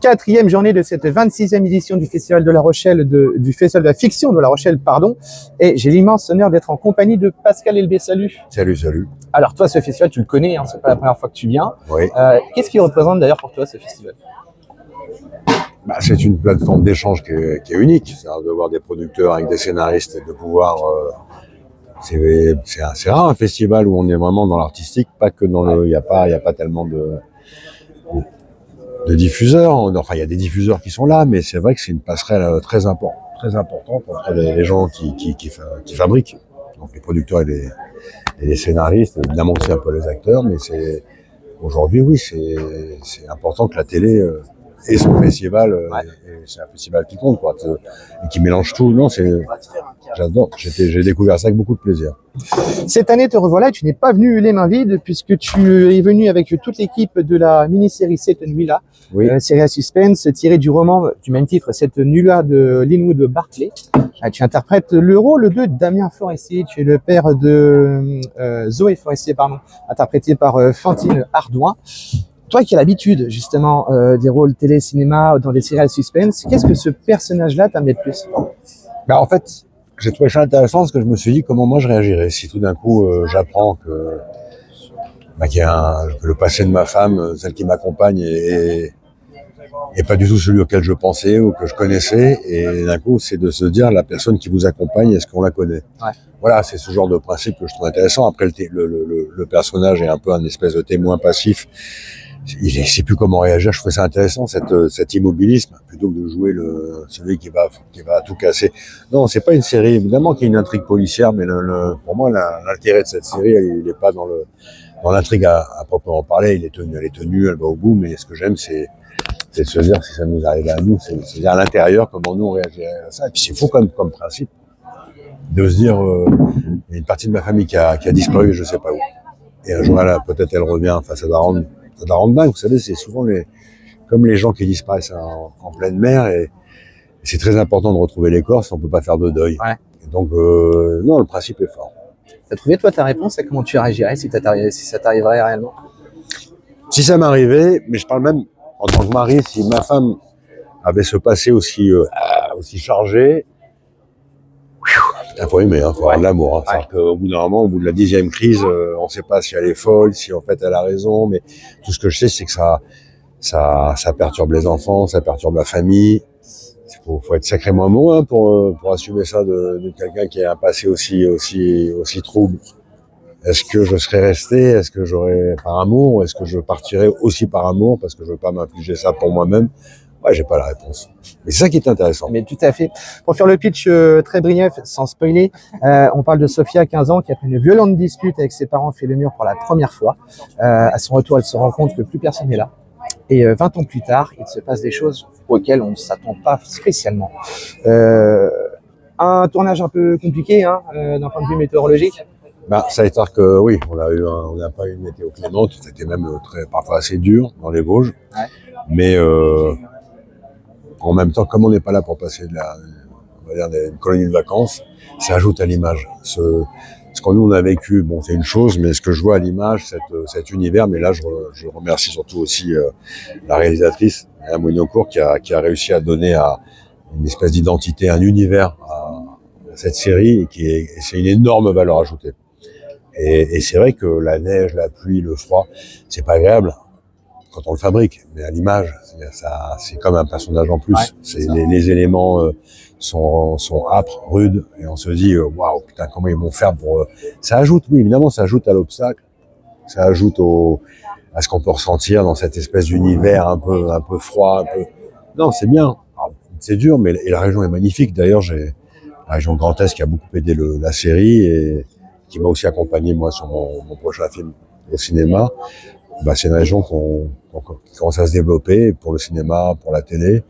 4e journée de cette 26e édition du Festival de La Rochelle, du Festival de la Fiction de La Rochelle, pardon. Et j'ai l'immense honneur d'être en compagnie de Pascal Elbé. Salut. Salut, salut. Alors toi, ce festival, tu le connais, hein, c'est pas la première fois que tu viens. Oui. Qu'est-ce qui représente d'ailleurs pour toi ce festival? C'est une plateforme d'échange qui est unique. C'est-à-dire de voir des producteurs avec des scénaristes et de pouvoir... c'est rare un festival où on est vraiment dans l'artistique, pas que dans le... Il n'y a pas tellement de diffuseurs. Enfin, il y a des diffuseurs qui sont là, mais c'est vrai que c'est une passerelle très importante entre les gens qui fabriquent, donc les producteurs et les scénaristes, et évidemment aussi un peu les acteurs, mais aujourd'hui, oui, c'est important que la télé ait son festival, et c'est un festival qui compte, quoi, et qui mélange tout. Non, j'adore. J'ai découvert ça avec beaucoup de plaisir. Cette année, te revoilà et tu n'es pas venu les mains vides puisque tu es venu avec toute l'équipe de la mini-série Cette Nuit-là, Oui. Série à suspense tirée du roman du même titre, Cette Nuit-là de Linwood Barclay. Tu interprètes le rôle de Damien Forestier, tu es le père de Zoé Forestier, interprété par Fantine Ardouin. Toi qui as l'habitude justement des rôles télé-cinéma dans des séries à suspense, qu'est-ce que ce personnage-là t'amène le plus? En fait, j'ai trouvé ça intéressant parce que je me suis dit comment moi je réagirais si tout d'un coup j'apprends que le passé de ma femme, celle qui m'accompagne, est pas du tout celui auquel je pensais ou que je connaissais, et d'un coup c'est de se dire la personne qui vous accompagne, est-ce qu'on la connaît? Ouais. Voilà, c'est ce genre de principe que je trouve intéressant. Après le personnage est un peu un espèce de témoin passif. Il ne sait plus comment réagir. Je trouvais ça intéressant, cet immobilisme, plutôt que de jouer celui qui va tout casser. Non, c'est pas une série, évidemment qu'il y a une intrigue policière, mais pour moi, l'intérêt de cette série, il n'est pas dans l'intrigue à proprement parler. Elle est tenue, elle va au bout, mais ce que j'aime, c'est de se dire, si ça nous arrivait à nous, c'est à l'intérieur, comment nous on réagirait à ça. Et puis c'est fou comme principe, de se dire, il y a une partie de ma famille qui a disparu, je sais pas où. Et un jour, peut-être elle revient, enfin ça doit rendre dingue. Vous savez, c'est souvent comme les gens qui disparaissent en pleine mer, et c'est très important de retrouver les corps si on peut pas faire de deuil. Ouais. Et donc, non, le principe est fort. T'as trouvé toi ta réponse à comment tu réagirais si ça t'arriverait réellement? Si ça m'arrivait, mais je parle même en tant que mari, si ma femme avait ce passé aussi chargé, il faut aimer, faut avoir de l'amour. Ouais. C'est-à-dire qu'au bout d'un moment, au bout de la 10e crise, on ne sait pas si elle est folle, si en fait elle a raison, mais tout ce que je sais, c'est que ça perturbe les enfants, ça perturbe la famille. Faut être sacrément amoureux pour assumer ça de quelqu'un qui a un passé aussi trouble. Est-ce que je serais resté? Est-ce que j'aurais par amour? Ou est-ce que je partirais aussi par amour parce que je veux pas m'infliger ça pour moi-même? Ouais, j'ai pas la réponse. Mais c'est ça qui est intéressant. Mais tout à fait. Pour faire le pitch très brief, sans spoiler, on parle de Sophia, 15 ans, qui après une violente dispute avec ses parents fait le mur pour la première fois. À son retour, elle se rend compte que plus personne n'est là. Et 20 ans plus tard, il se passe des choses auxquelles on ne s'attend pas spécialement. Un tournage un peu compliqué, d'un point de vue météorologique. Ça a été que oui, on n'a pas eu une météo clémente, c'était même parfois assez dur dans les Vosges. Ouais. Mais en même temps, comme on n'est pas là pour passer une colonie de vacances, ça ajoute à l'image. Ce qu'on nous on a vécu, bon, c'est une chose, mais ce que je vois à l'image, cet univers, mais là, je remercie surtout aussi la réalisatrice, Madame Winocourt, qui a réussi à donner une espèce d'identité, un univers à cette série, et c'est une énorme valeur ajoutée. Et c'est vrai que la neige, la pluie, le froid, c'est pas agréable quand on le fabrique, mais à l'image, c'est comme un personnage en plus. Ouais, les éléments sont âpres, rudes, et on se dit waouh, putain, comment ils vont faire pour ça ajoute, oui, évidemment, ça ajoute à l'obstacle, ça ajoute à ce qu'on peut ressentir dans cette espèce d'univers un peu froid, non, c'est bien. Alors, c'est dur, mais et la région est magnifique. D'ailleurs, j'ai la région Grand Est qui a beaucoup aidé la série et qui m'a aussi accompagné moi sur mon prochain film au cinéma. C'est une région qui commence à se développer pour le cinéma, pour la télé,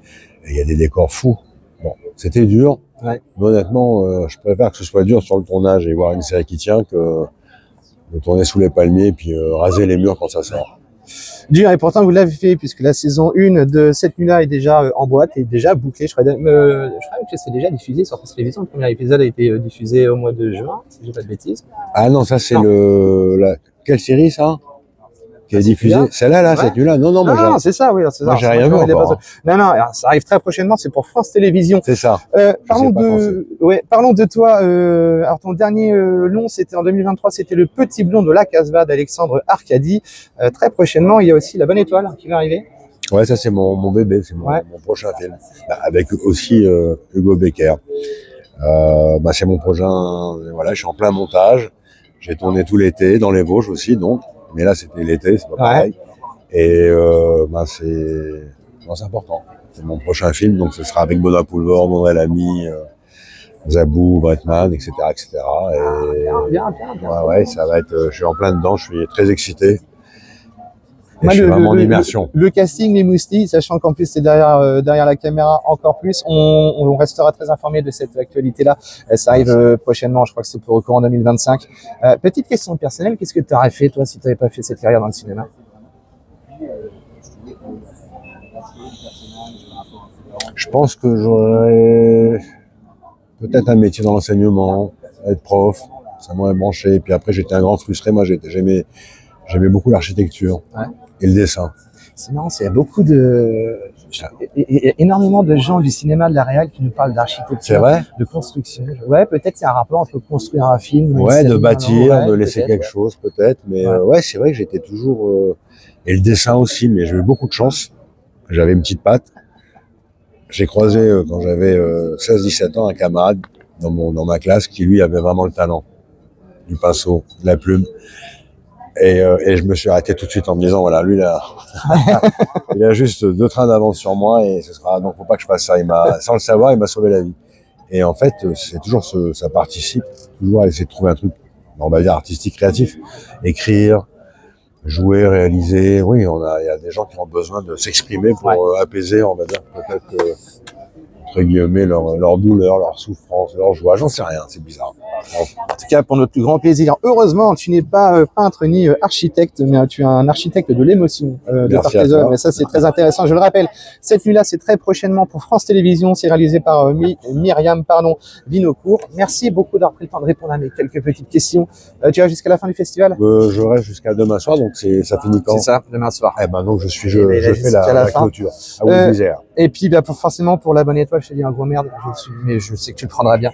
et il y a des décors fous. Bon, c'était dur, mais honnêtement, je préfère que ce soit dur sur le tournage et voir une série qui tient que de tourner sous les palmiers et puis raser les murs quand ça sort. Dur, et pourtant vous l'avez fait, puisque la saison 1 de Cette Nuit-là est déjà en boîte, est déjà bouclée. Je crois que c'est déjà diffusé sur France Télévisions. Le premier épisode a été diffusé au mois de juin, si je dis pas de bêtises. Ah non, ça c'est quelle série ça? qui est diffusée. Celle-là, là, Ouais. cette nuit-là. Non, non, moi, Non, c'est ça, oui. C'est moi, ça. j'ai rien vu encore. Non, non, alors, ça arrive très prochainement, c'est pour France Télévisions. C'est ça. Parlons pas parlons de toi. Alors ton dernier long, c'était en 2023, c'était Le Petit Blond de la Casbah d'Alexandre Arcadi. Très prochainement, il y a aussi La Bonne Étoile qui va arriver. Ouais, ça, c'est mon bébé, c'est mon prochain film. Bah, avec aussi Hugo Becker. Bah, c'est mon prochain, voilà, je suis en plein montage. J'ai tourné tout l'été, dans les Vosges aussi, donc. Mais là, c'était l'été, c'est pas pareil. Et bah, c'est important. C'est mon prochain film, donc ce sera avec Benoît Poulvord, André Lamy, Zabou, Bretman, etc., etc. Et Bien. ouais, ça va être. Je suis en plein dedans, je suis très excité. Et Moi, je suis vraiment en immersion. Le casting, les moustis, sachant qu'en plus c'est derrière la caméra encore plus, on restera très informé de cette actualité-là. Ça arrive prochainement, je crois que c'est pour au courant 2025. Petite question personnelle, qu'est-ce que tu aurais fait toi si tu n'avais pas fait cette carrière dans le cinéma? Je pense que j'aurais peut-être un métier dans l'enseignement, être prof, ça m'aurait branché. Et puis après, j'étais un grand frustré. Moi, j'aimais beaucoup l'architecture et le dessin. C'est marrant, il y a beaucoup énormément de gens du cinéma, de la réal qui nous parlent d'architecture, C'est vrai? de construction. Ouais, peut-être il y a un rapport entre construire un film, une Ouais, série, de bâtir, ouais, de laisser quelque chose, peut-être. Mais ouais, c'est vrai que j'étais toujours... et le dessin aussi, mais j'ai eu beaucoup de chance. J'avais une petite patte. J'ai croisé, quand j'avais 16-17 ans, un camarade dans ma classe qui, lui, avait vraiment le talent du pinceau, de la plume. Et je me suis arrêté tout de suite en me disant, voilà, lui, là, il a juste 2 trains d'avance sur moi et ce sera, donc faut pas que je fasse ça. Sans le savoir, il m'a sauvé la vie. Et en fait, c'est toujours ça participe, toujours à essayer de trouver un truc, on va dire, artistique, créatif. Écrire, jouer, réaliser. Oui, il y a des gens qui ont besoin de s'exprimer pour apaiser, on va dire, peut-être, entre guillemets, leur douleur, leur souffrance, leur joie. J'en sais rien, c'est bizarre. En tout cas, pour notre plus grand plaisir. Heureusement, tu n'es pas peintre ni architecte, mais tu es un architecte de l'émotion de par tes œuvres. Et ça, c'est très intéressant. Je le rappelle, cette nuit-là, c'est très prochainement pour France Télévisions. C'est réalisé par Myriam Vinocourt. Merci beaucoup d'avoir pris le temps de répondre à mes quelques petites questions. Tu vas jusqu'à la fin du festival? Je reste jusqu'à demain soir, donc ça finit quand? C'est ça, demain soir. Eh ben, donc je fais la clôture à Wood-l'Isère. Et puis, forcément, pour La Bonne Étoile, je te dis un gros merde, mais je sais que tu le prendras bien.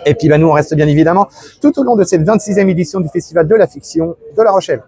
Et puis, nous, on reste bien évidemment tout au long de cette 26e édition du Festival de la Fiction de La Rochelle.